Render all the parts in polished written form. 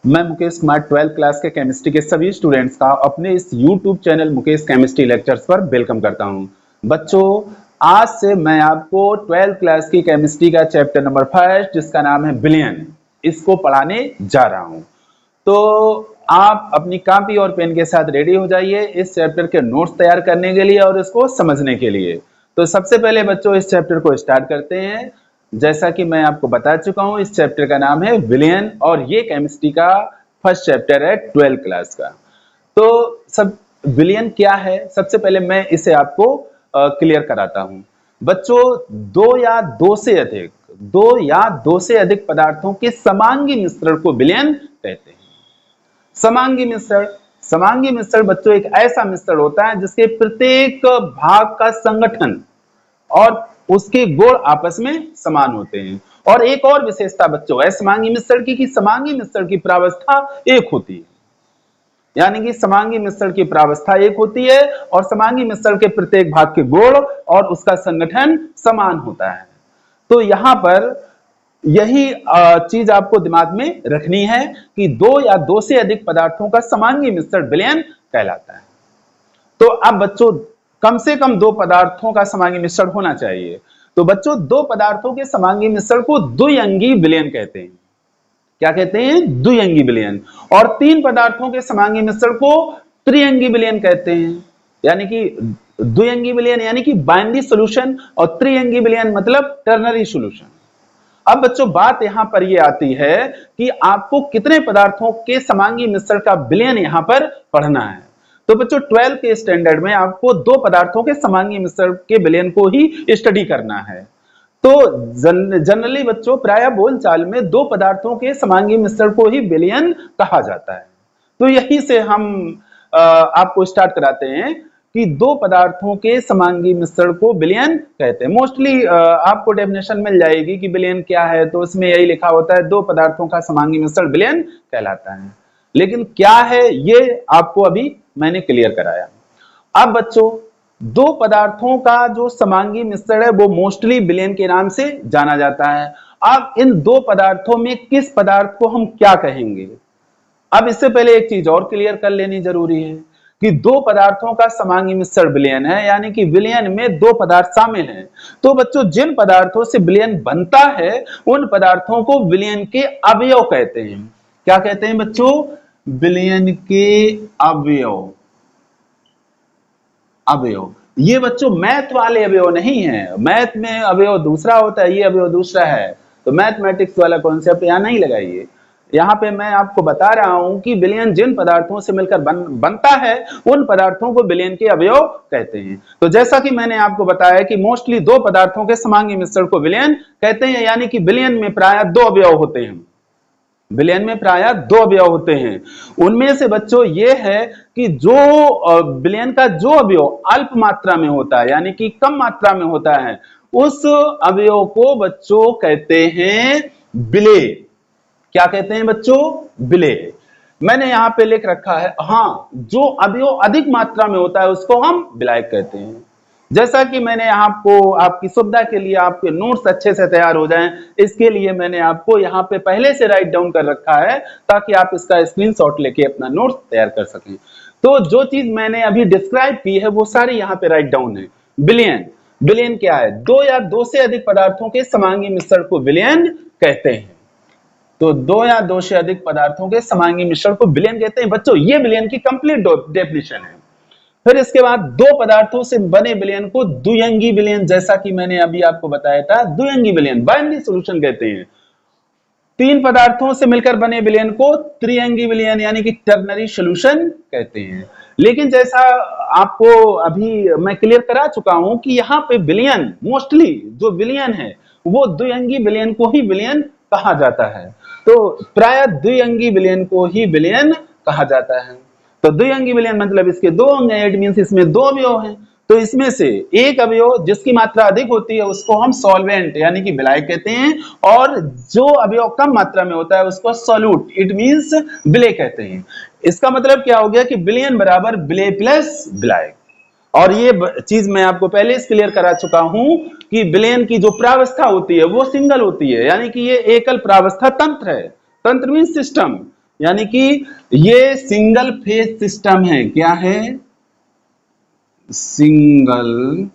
मैं Mukesh Kumar 12th class के chemistry के सभी स्टूडेंट्स का अपने इस YouTube channel Mukesh chemistry lectures पर वेलकम करता हूं। बच्चों, आज से मैं आपको 12th क्लास की केमिस्ट्री का चैप्टर नंबर 1 जिसका नाम है बिलियन, इसको पढ़ाने जा रहा हूं। तो आप अपनी कॉपी और पेन के साथ रेडी हो जाइए इस चैप्टर के नोट्स तैयार करने के लिए और इसको समझने के लिए। तो सबसे पहले बच्चों इस चैप्टर को स्टार्ट करते हैं। जैसा कि मैं आपको बता चुका हूं, इस चैप्टर का नाम है विलियन और ये केमिस्ट्री का फर्स्ट चैप्टर है 12th क्लास का। तो सब विलियन क्या है, सबसे पहले मैं इसे आपको क्लियर कराता हूं। बच्चों, दो या दो से अधिक पदार्थों के समांगी मिश्रण को विलियन कहते हैं। समांगी मिश्रण बच्चों एक ऐसा मिश्रण होता है जिसके प्रत्येक भाग का संगठन और उसके गुण आपस में समान होते हैं। और एक और विशेषता बच्चों है समांगी मिश्रण की कि समांगी मिश्रण की प्रावस्था एक होती है, यानी कि समांगी मिश्रण की प्रावस्था एक होती है और समांगी मिश्रण के प्रत्येक भाग के गुण और उसका संगठन समान होता है। तो यहां पर यही चीज आपको दिमाग में रखनी है कि दो या दो से अधिक पदार्थों का समांगी मिश्रण विलयन कहलाता है। तो अब बच्चों कम से कम दो पदार्थों का समांगी मिश्रण होना चाहिए। तो बच्चों दो पदार्थों के समांगी मिश्रण को द्विअंगी विलयन कहते हैं। क्या कहते हैं? द्विअंगी विलयन। और तीन पदार्थों के समांगी मिश्रण को त्रिअंगी विलयन कहते हैं। यानी कि द्विअंगी विलयन यानी कि बाइनरी सॉल्यूशन और त्रिअंगी विलयन मतलब टर्नरी सॉल्यूशन। अब बच्चों बात यहां पर यह आती है कि आपको कितने पदार्थों के समांगी मिश्रण का विलयन यहां पर पढ़ना है। तो बच्चों 12th के स्टैंडर्ड में आपको दो पदार्थों के समांगी मिश्रण के विलयन को ही स्टडी करना है। तो जनरली बच्चों प्रायः बोलचाल में दो पदार्थों के समांगी मिश्रण को ही विलयन कहा जाता है। तो यही से हम आपको स्टार्ट कराते हैं कि दो पदार्थों के समांगी मिश्रण को विलयन कहते हैं। मोस्टली आपको डेफिनेशन मिल जाएगी कि विलयन क्या है, तो उसमें यही लिखा होता है दो पदार्थों का समांगी मिश्रण विलयन कहलाता है। लेकिन क्या है ये आपको अभी मैंने क्लियर कराया। अब बच्चों दो पदार्थों का जो समांगी मिश्रण है वो मोस्टली विलयन के नाम से जाना जाता है। अब इन दो पदार्थों में किस पदार्थ को हम क्या कहेंगे? अब इससे पहले एक चीज और क्लियर कर लेनी जरूरी है कि दो पदार्थों का समांगी मिश्रण विलयन है, यानी कि विलयन में दो पदार्थ शामिल हैं। तो बच्चों जिन पदार्थों से विलयन बनता है उन पदार्थों को विलयन के अवयव कहते हैं। क्या कहते हैं बच्चों? विलयन के अवयव। ये बच्चों मैथ वाले अवयव नहीं है। मैथ में अवयव दूसरा होता है, ये अवयव दूसरा है। तो मैथमेटिक्स वाला कॉन्सेप्ट यहां नहीं लगाइए। यहां पे मैं आपको बता रहा हूं कि विलयन जिन पदार्थों से मिलकर बनता है उन पदार्थों को विलयन के अवयव कहते हैं। तो जैसा कि मैंने आपको बताया कि मोस्टली दो पदार्थों के समांगी मिश्रण को विलयन कहते हैं, यानी कि विलयन में प्रायः दो अवयव होते हैं। विलयन में प्रायः दो अवयव होते हैं। उनमें से बच्चों ये है कि जो विलयन का जो अवयव अल्प मात्रा में होता है, यानी कि कम मात्रा में होता है, उस अवयव को बच्चों कहते हैं विलेय। क्या कहते हैं बच्चों? विलेय। मैंने यहां पे लिख रखा है, हाँ, जो अवयव अधिक मात्रा में होता है उसको हम विलायक कहते हैं। जैसा कि मैंने आपको आपकी सुविधा के लिए आपके नोट्स अच्छे से तैयार हो जाएं, इसके लिए मैंने आपको यहाँ पे पहले से राइट डाउन कर रखा है ताकि आप इसका स्क्रीनशॉट लेके अपना नोट्स तैयार कर सकें। तो जो चीज मैंने अभी डिस्क्राइब की है वो सारी यहाँ पे राइट डाउन है। विलयन क्या है? दो या दो से अधिक पदार्थों के समांगी मिश्रण को विलयन कहते हैं। तो दो या दो से अधिक पदार्थों के समांगी मिश्रण को विलयन कहते हैं। बच्चों ये विलयन की कंप्लीट डेफिनेशन है। फिर इसके बाद दो पदार्थों से बने विलयन को द्विअंगी विलयन, जैसा कि मैंने अभी आपको बताया था, द्विअंगी विलयन बाइनरी सॉल्यूशन कहते हैं। तीन पदार्थों से मिलकर बने विलयन को त्रिअंगी विलयन यानी कि टर्नरी सॉल्यूशन कहते हैं। लेकिन जैसा आपको अभी मैं क्लियर करा चुका हूं कि यहाँ पे विलयन मोस्टली जो विलयन है वो द्विअंगी विलयन को ही विलयन कहा जाता है। तो प्रायः द्विअंगी विलयन को ही विलयन कहा जाता है। तो द्विअंगी विलयन मतलब इसके दो अंग हैं, इट मींस इसमें दो अवयव हैं। तो इसमें से एक अवयव जिसकी मात्रा अधिक होती है उसको हम सॉल्वेंट यानी कि विलायक कहते हैं, और जो अवयव कम मात्रा में होता है उसको सॉल्यूट इट मींस विलेय कहते हैं। इसका मतलब क्या हो गया कि विलयन बराबर विलेय प्लस विलायक। और ये चीज मैं आपको पहले ही क्लियर करा चुका हूं कि विलयन की जो प्रावस्था होती है वो सिंगल होती है, यानी कि ये एकल प्रावस्था तंत्र है। तंत्र मींस सिस्टम। यानी कि ये सिंगल फेज सिस्टम है। क्या है? सिंगल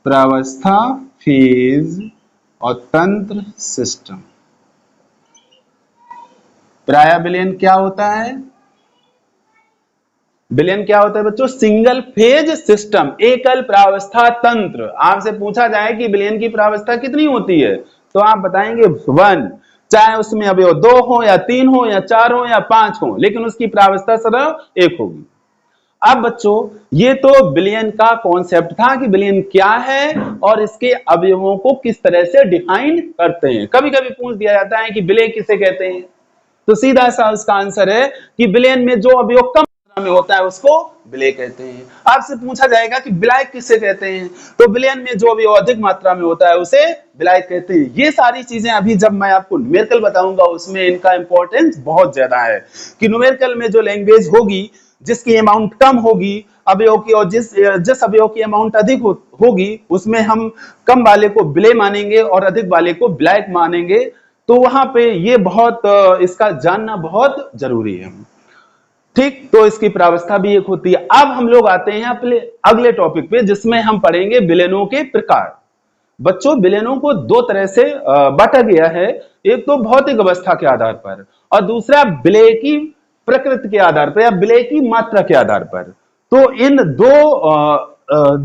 प्रावस्था फेज और तंत्र सिस्टम। प्राय विलयन क्या होता है? विलयन क्या होता है बच्चों? सिंगल फेज सिस्टम, एकल प्रावस्था तंत्र। आपसे पूछा जाए कि विलयन की प्रावस्था कितनी होती है, तो आप बताएंगे 1, चाहे उसमें अवयव 2 हो या 3 हो या 4 हो या 5 हो, लेकिन उसकी प्रावस्था सदैव 1 होगी। अब बच्चों ये तो विलयन का कॉन्सेप्ट था कि विलयन क्या है और इसके अवयवों को किस तरह से डिफाइन करते हैं। कभी कभी पूछ दिया जाता है कि विलय किसे कहते हैं, तो सीधा सा उसका आंसर है कि विलयन में जो अवयव कम मात्रा में होता है उसको विलय कहते हैं। आपसे पूछा जाएगा कि विलायक किसे कहते हैं, तो विलयन में जो अवयव अधिक मात्रा में होता है उसे विलायक कहते हैं। ये सारी चीजें अभी जब मैं आपको न्यूमेरिकल बताऊंगा उसमें इनका इंपॉर्टेंस बहुत ज्यादा है कि न्यूमेरिकल में जो लैंग्वेज होगी जिसकी अमाउंट कम होगी अवयव की और जिस अवयव की अमाउंट अधिक होगी उसमें हम कम वाले को विलय मानेंगे और अधिक वाले को विलायक मानेंगे। तो वहां पे ये बहुत इसका जानना बहुत जरूरी है। ठीक, तो इसकी प्रावस्था भी एक होती है। अब हम लोग आते हैं अपने अगले टॉपिक पे जिसमें हम पढ़ेंगे विलयनों के प्रकार। बच्चों विलयनों को दो तरह से बांटा गया है, एक तो भौतिक अवस्था के आधार पर और दूसरा विलय की प्रकृति के आधार पर या विलय की मात्रा के आधार पर। तो इन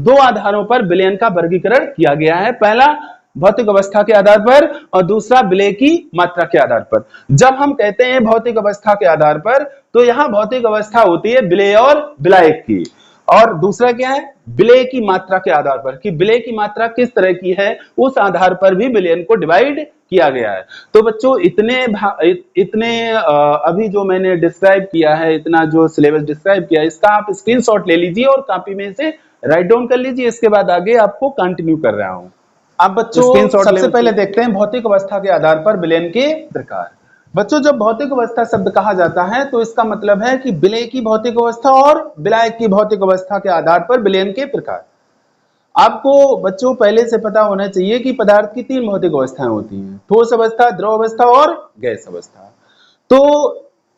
दो आधारों पर विलयन का वर्गीकरण किया गया है, पहला भौतिक अवस्था के आधार पर और दूसरा विलय की मात्रा के आधार पर। जब हम कहते हैं भौतिक अवस्था के आधार पर तो यहां भौतिक अवस्था होती है विलय और विलायक की, और दूसरा क्या है विलय की मात्रा के आधार पर कि विलय की मात्रा किस तरह की है उस आधार पर भी विलयन को डिवाइड किया गया है। तो बच्चों इतने अभी जो मैंने डिस्क्राइब किया है, इतना जो सिलेबस डिस्क्राइब किया है, इसका आप स्क्रीनशॉट ले लीजिए और कॉपी में से राइट डाउन कर लीजिए। इसके बाद आगे आपको कंटिन्यू कर रहा हूं। अब बच्चों सबसे पहले देखते हैं भौतिक अवस्था के आधार पर विलयन के प्रकार। बच्चों जब भौतिक अवस्था शब्द कहा जाता है तो इसका मतलब है कि विलय की भौतिक अवस्था और विलायक की भौतिक अवस्था के आधार पर विलयन के प्रकार। आपको बच्चों पहले से पता होना चाहिए कि पदार्थ की 3 भौतिक अवस्थाएं होती हैं, ठोस अवस्था, द्रव अवस्था और गैस अवस्था। तो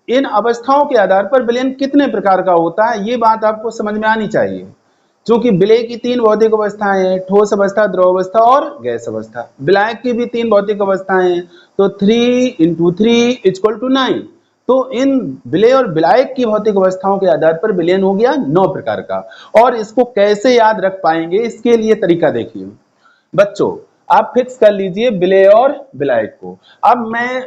इन अवस्थाओं के आधार पर विलयन कितने प्रकार का होता है ये बात आपको समझ में आनी चाहिए। क्योंकि विलय की 3 भौतिक अवस्थाएं हैं, ठोस अवस्था, द्रव अवस्था और गैस अवस्था। विलायक की भी 3 भौतिक अवस्थाएं हैं, तो 3 × 3 = 9। तो इन विलय और विलायक की भौतिक अवस्थाओं के आधार पर विलयन हो गया 9 प्रकार का। और इसको कैसे याद रख पाएंगे इसके लिए तरीका देखिए। बच्चों आप फिक्स कर लीजिए विलय और विलायक को। अब मैं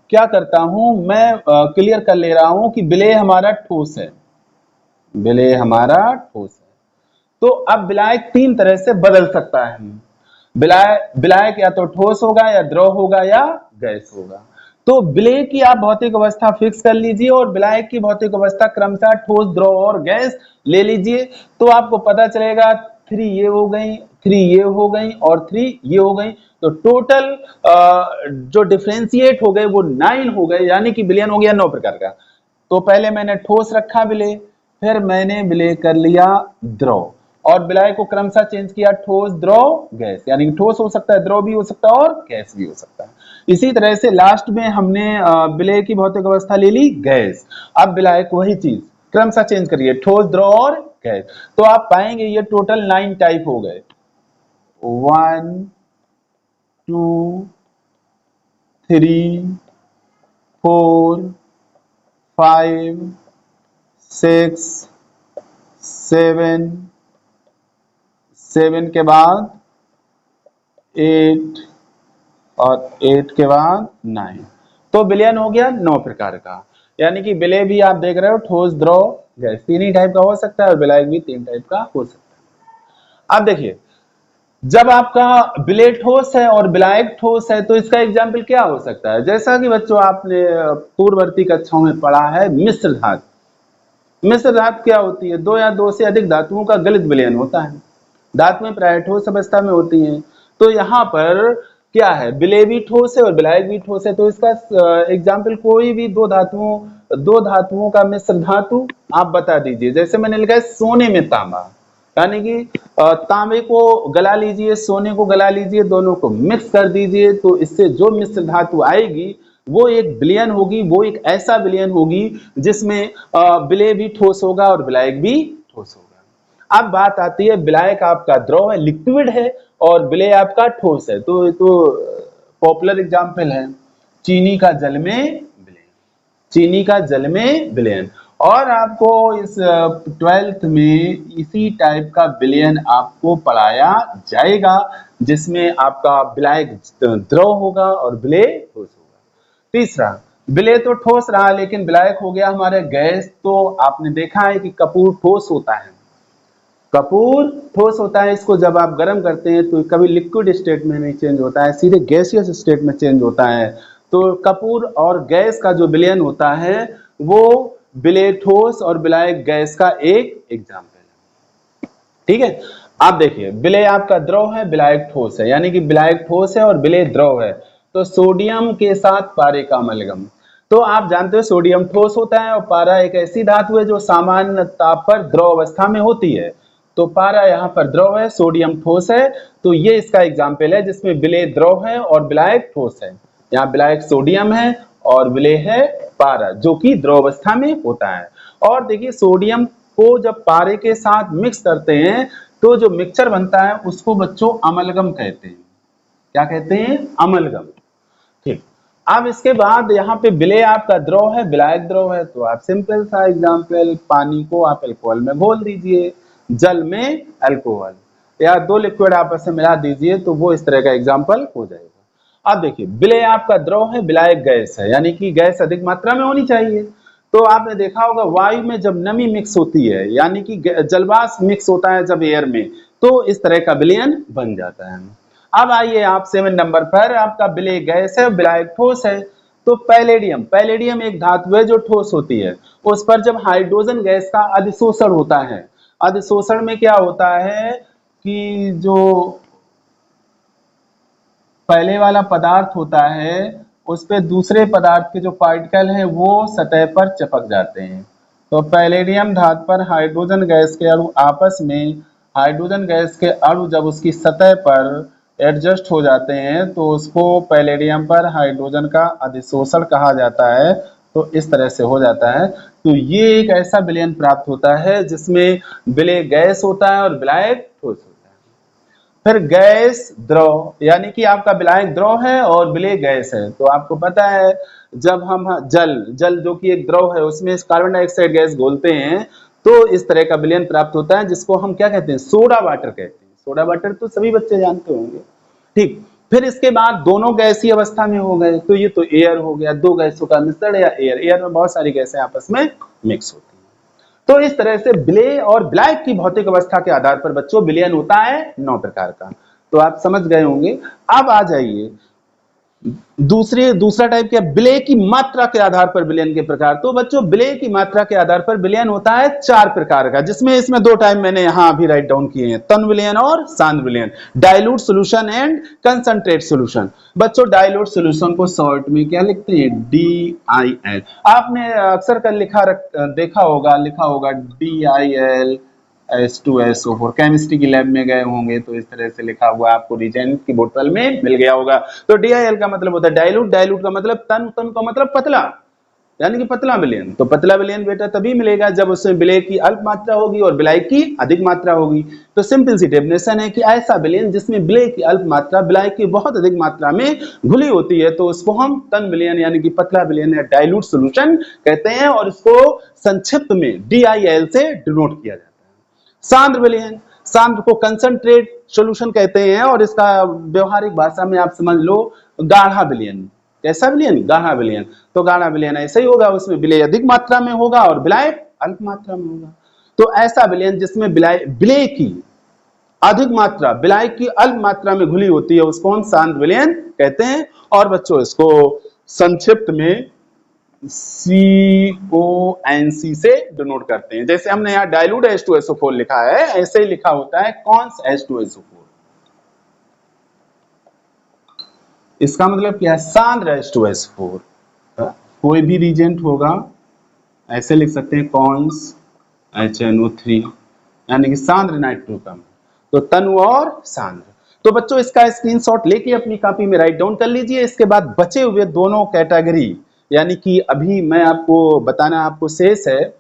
क्या करता हूं, मैं क्लियर कर ले रहा हूं कि विलय हमारा ठोस है, विलय हमारा ठोस है। तो अब विलायक 3 तरह से बदल सकता है। विलायक या तो ठोस होगा या द्रव होगा या गैस होगा। तो विलय की आप भौतिक अवस्था फिक्स कर लीजिए और विलायक की भौतिक अवस्था क्रमशः ठोस, द्रव और गैस ले लीजिए। तो आपको पता चलेगा 3 ये हो गई, 3 ये हो गई और 3 ये हो गई। तो टोटल जो डिफरेंशिएट हो गए वो 9 हो गए, यानी कि विलयन हो गया 9 प्रकार का। तो पहले मैंने ठोस रखा विलय, फिर मैंने विलय कर लिया द्रव और विलय को क्रमशः चेंज किया ठोस, द्रव, गैस। यानी कि ठोस हो सकता है, द्रव भी हो सकता है और गैस भी हो सकता है। इसी तरह से लास्ट में हमने विलय की भौतिक अवस्था ले ली गैस। अब विलय को वही चीज क्रमशः चेंज करिए ठोस, द्रव और गैस। तो आप पाएंगे ये टोटल 9 टाइप हो गए। 1 2 3 4 5 6 7 7 के बाद 8 और 8 के बाद 9। तो विलयन हो गया 9 प्रकार का। यानी कि विलय भी आप देख रहे हो ठोस, द्रव, गैस 3 ही टाइप का हो सकता है और विलायक भी 3 टाइप का हो सकता है। अब देखिए जब आपका विलय ठोस है और विलायक ठोस है तो इसका एग्जाम्पल क्या हो सकता है। जैसा कि बच्चों आपने पूर्ववर्ती कक्षाओं में पढ़ा है मिश्र धातु। मिश्र धातु क्या होती है, 2 या 2 से अधिक धातुओं का गलित विलयन होता है। धातुएं प्राय ठोस अवस्था में होती हैं। तो यहाँ पर क्या है विलय भी ठोस है और विलायक भी ठोस है। तो इसका एग्जाम्पल कोई भी दो धातुओं का मिश्र धातु आप बता दीजिए। जैसे मैंने लिखा है सोने में तांबा, यानी कि तांबे को गला लीजिए, सोने को गला लीजिए, दोनों को मिक्स कर दीजिए, तो इससे जो मिश्र धातु आएगी वो एक विलयन होगी, वो एक ऐसा विलयन होगी जिसमें विलय भी ठोस होगा और विलायक भी ठोस होगा। अब बात आती है, विलायक आपका द्रव है, लिक्विड है, और विलय आपका ठोस है। तो पॉपुलर एग्जाम्पल है चीनी का जल में विलयन, चीनी का जल में विलयन। और आपको इस 12th में इसी टाइप का विलयन आपको पढ़ाया जाएगा, जिसमें आपका विलायक द्रव होगा और विलय ठोस होगा। तीसरा, विलय तो ठोस रहा लेकिन विलायक हो गया हमारे गैस। तो आपने देखा है कि कपूर ठोस होता है, कपूर ठोस होता है। इसको जब आप गर्म करते हैं तो कभी लिक्विड स्टेट में नहीं चेंज होता है, सीधे गैसियस स्टेट में चेंज होता है। तो कपूर और गैस का जो विलयन होता है वो विलय ठोस और विलायक गैस का एक एग्जाम्पल है। ठीक है, आप देखिए विलय आपका द्रव है, विलायक ठोस है, यानी कि विलायक ठोस है और विलय द्रव है। तो सोडियम के साथ पारे का अमलगम। तो आप जानते हो सोडियम ठोस होता है और पारा एक ऐसी धातु है जो सामान्य ताप पर द्रव अवस्था में होती है। तो पारा यहाँ पर द्रव है, सोडियम ठोस है। तो ये इसका एग्जाम्पल है जिसमें विलय द्रव है और विलायक ठोस है। यहाँ विलायक सोडियम है और विलय है पारा, जो कि द्रव अवस्था में होता है। और देखिए सोडियम को जब पारे के साथ मिक्स करते हैं तो जो मिक्सचर बनता है उसको बच्चों अमलगम कहते हैं। क्या कहते हैं? अमलगम। ठीक, अब इसके बाद यहाँ पे विलय आपका द्रव है, विलायक द्रव है। तो आप सिंपल सा एग्जाम्पल, पानी को आप अल्कोहल में घोल दीजिए, जल में अल्कोहल, या दो लिक्विड आपस में मिला दीजिए, तो वो इस तरह का एग्जाम्पल हो जाएगा। अब देखिए विलय आपका द्रव है, विलायक गैस है, यानी कि गैस अधिक मात्रा में होनी चाहिए। तो आपने देखा होगा वायु में जब नमी मिक्स होती है, यानी कि जलवाष्प मिक्स होता है जब एयर में, तो इस तरह का विलयन बन जाता है। अब आइए आप 7 नंबर पर, आपका विलय गैस है, विलायक ठोस है। तो पैलेडियम, पैलेडियम एक धातु है जो ठोस होती है। उस पर जब हाइड्रोजन गैस का अधिशोषण होता है, अधिशोषण में क्या होता है कि जो पहले वाला पदार्थ होता है उस पे दूसरे पदार्थ के जो पार्टिकल हैं वो सतह पर चिपक जाते हैं। तो पैलेडियम धातु पर हाइड्रोजन गैस के अणु आपस में, हाइड्रोजन गैस के अणु जब उसकी सतह पर एडजस्ट हो जाते हैं तो उसको पैलेडियम पर हाइड्रोजन का अधिशोषण कहा जाता है। तो इस तरह से हो जाता है। तो ये एक ऐसा विलयन प्राप्त होता है जिसमें विलय गैस होता है और विलायक ठोस होता है। फिर गैस द्रव, यानी कि आपका विलायक द्रव है और विलय गैस है। तो आपको पता है जब हम जल जो कि एक द्रव है उसमें कार्बन डाइऑक्साइड गैस घोलते हैं तो इस तरह का विलयन प्राप्त होता है, जिसको हम क्या कहते हैं? सोडा वाटर कहते हैं। सोडा वाटर तो सभी बच्चे जानते होंगे। ठीक, फिर इसके बाद दोनों गैसीय अवस्था में हो गए, तो ये तो एयर हो गया, दो गैसों का मिश्रण या एयर। एयर में बहुत सारी गैसें आपस में मिक्स होती हैं। तो इस तरह से विलय और विलायक की भौतिक अवस्था के आधार पर बच्चों विलयन होता है 9 प्रकार का। तो आप समझ गए होंगे। अब आ जाइए दूसरा टाइप क्या? विलय की मात्रा के आधार पर विलयन के प्रकार। तो बच्चों विलय की मात्रा के आधार पर विलयन होता है 4 प्रकार का, जिसमें इसमें 2 टाइप मैंने यहां अभी राइट डाउन किए हैं, तन विलयन और सांद्र विलयन, dilute solution and concentrate solution. बच्चों डाइल्यूट सॉल्यूशन को शॉर्ट में क्या लिखते हैं? DIL। आपने अक्सर कर देखा होगा DIL H2SO4, केमिस्ट्री की लैब में गए होंगे तो इस तरह से लिखा हुआ आपको रिजेंट की बोतल में मिल गया होगा। तो DIL का मतलब होता है डाइल्यूट, डाइल्यूट का मतलब तन, तन का मतलब पतला, यानी कि पतला विलयन। तो पतला विलयन बेटा तभी मिलेगा जब उसमें विलय की अल्प मात्रा होगी और विलायक की अधिक मात्रा होगी। तो सिंपल सी डेफिनेशन है कि ऐसा विलयन जिसमें विलय की अल्प मात्रा विलायक की बहुत अधिक मात्रा में घुली होती है तो उसको हम तन विलयन यानी कि पतला विलयन या डाइल्यूट सॉल्यूशन कहते हैं, और इसको संक्षिप्त में DIL से डिनोट किया जाता है। सांद्र विलयन, सांद्र को कंसंट्रेट सॉल्यूशन कहते हैं, और इसका व्यवहारिक भाषा में आप समझ लो गाढ़ा विलयन। कैसा विलयन? गाढ़ा विलयन। तो गाढ़ा विलयन ऐसा ही होगा, उसमें विलय अधिक मात्रा में होगा और विलायक अल्प मात्रा में होगा। तो ऐसा विलयन जिसमें विलय की अधिक मात्रा विलायक की अल्प मात्रा में घुली होती है उसको हम सांद्र विलयन कहते हैं। और बच्चों इसको संक्षिप्त में CONC से डिनोट करते हैं। जैसे हमने यहाँ डाइल्यूट H2SO4 लिखा है, ऐसे ही लिखा होता है कॉन्स H2SO4। इसका मतलब क्या है? सांद्र H2SO4। कोई भी रिजेंट होगा ऐसे लिख सकते हैं कॉन्स HNO3, यानी कि सांद्र नाइट्रोकम। तो तनु और सांद्र। तो बच्चों इसका स्क्रीनशॉट लेके अपनी कॉपी में राइट डाउन कर लीजिए। इसके बाद बचे हुए दोनों कैटेगरी, यानी कि अभी मैं आपको बताना आपको शेष है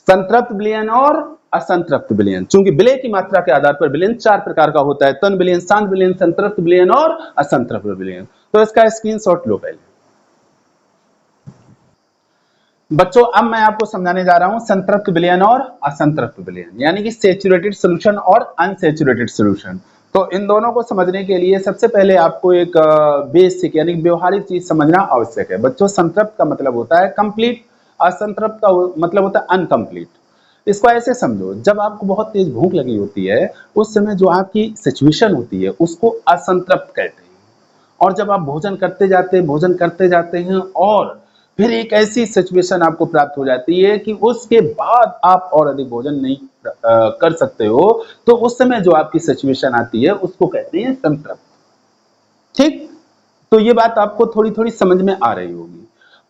संतृप्त विलयन और असंतृप्त विलयन। चूंकि विलय की मात्रा के आधार पर विलयन 4 प्रकार का होता है, तन विलयन, शांत विलयन, संतृप्त विलयन और असंतृप्त विलयन। तो इसका स्क्रीनशॉट लो पहले। बच्चों अब मैं आपको समझाने जा रहा हूं संतृप्त विलयन और असंतृप्त विलयन, यानी कि सैचुरेटेड सॉल्यूशन और अनसैचुरेटेड सॉल्यूशन। तो इन दोनों को समझने के लिए सबसे पहले आपको एक बेसिक यानी व्यवहारिक चीज समझना आवश्यक है। बच्चों संतृप्त का मतलब होता है कंप्लीट, असंतृप्त का मतलब होता है अनकंप्लीट। इसको ऐसे समझो, जब आपको बहुत तेज भूख लगी होती है उस समय जो आपकी सिचुएशन होती है उसको असंतृप्त कहते हैं। और जब आप भोजन करते जाते हैं और फिर एक ऐसी सिचुएशन आपको प्राप्त हो जाती है कि उसके बाद आप और अधिक भोजन नहीं कर सकते हो, तो उस समय जो आपकी सिचुएशन आती है उसको कहते हैं संतृप्त। ठीक, तो ये बात आपको थोड़ी थोड़ी समझ में आ रही होगी।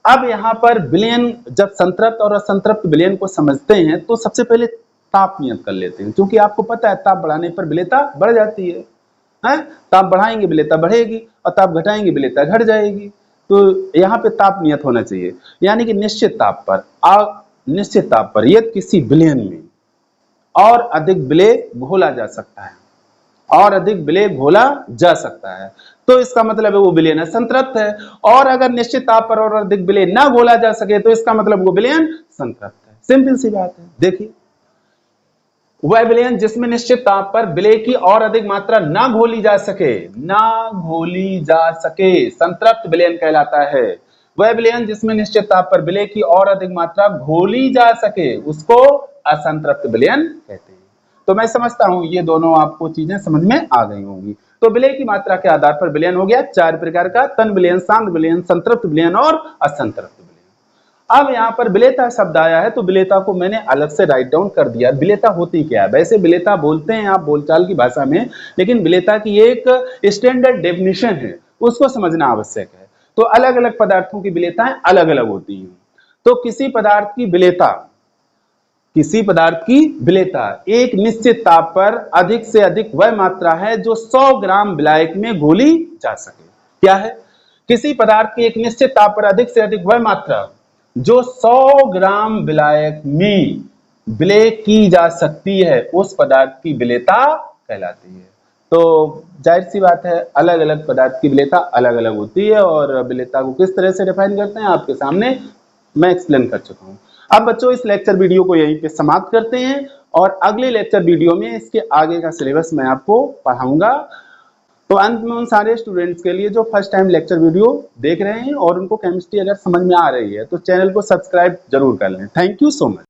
अब यहाँ पर विलयन, जब संतृप्त और असंतृप्त विलयन को समझते हैं तो सबसे पहले ताप नियत कर लेते हैं, क्योंकि आपको पता है ताप बढ़ाने पर विलेयता बढ़ जाती है। ताप बढ़ाएंगे विलेयता बढ़ेगी और ताप घटाएंगे विलेयता घट जाएगी। तो यहाँ पे ताप नियत होना चाहिए, यानी कि निश्चित ताप पर यदि किसी विलयन में और अधिक विलेय घोला जा सकता है तो इसका मतलब है वो विलयन संतृप्त है। और अगर निश्चित ताप पर और अधिक विलय ना घोला जा सके तो इसका मतलब वो विलयन संतृप्त है। सिंपल सी बात है। देखिए, वह विलयन जिसमें निश्चित ताप पर विलय की और अधिक मात्रा ना घोली जा सके संतृप्त विलयन कहलाता है। वह विलयन जिसमें निश्चित ताप पर विलय की और अधिक मात्रा घोली जा सके उसको असंतृप्त विलयन कहते हैं। तो मैं समझता हूं ये दोनों आपको चीजें समझ में आ गई होंगी। तो विलय की मात्रा के आधार पर विलयन हो गया 4 प्रकार का, तन विलयन, शांत विलयन, संतृप्त विलयन और असंतृप्त विलयन। अब यहाँ पर विलेयता शब्द आया है तो विलेयता को मैंने अलग से राइट डाउन कर दिया। विलेयता होती क्या है? वैसे विलेयता बोलते हैं आप बोलचाल की भाषा में, लेकिन विलेयता की एक स्टैंडर्ड डेफिनेशन है, उसको समझना आवश्यक है। तो अलग अलग पदार्थों की विलेयताएं अलग अलग होती हैं। तो किसी पदार्थ की विलेयता एक निश्चित ताप पर अधिक से अधिक वह मात्रा है जो 100 ग्राम विलायक में घोली जा सके। क्या है? किसी पदार्थ की एक निश्चित ताप पर अधिक से अधिक वह मात्रा जो 100 ग्राम विलायक में विलय की जा सकती है उस पदार्थ की विलेयता कहलाती है। तो जाहिर सी बात है अलग अलग पदार्थ की विलेयता अलग अलग होती है और विलेयता को किस तरह से डिफाइन करते हैं आपके सामने मैं एक्सप्लेन कर चुका हूं। अब बच्चों इस लेक्चर वीडियो को यहीं पे समाप्त करते हैं और अगले लेक्चर वीडियो में इसके आगे का सिलेबस मैं आपको पढ़ाऊंगा। तो अंत में उन सारे स्टूडेंट्स के लिए जो फर्स्ट टाइम लेक्चर वीडियो देख रहे हैं और उनको केमिस्ट्री अगर समझ में आ रही है तो चैनल को सब्सक्राइब जरूर कर लें। Thank you so much.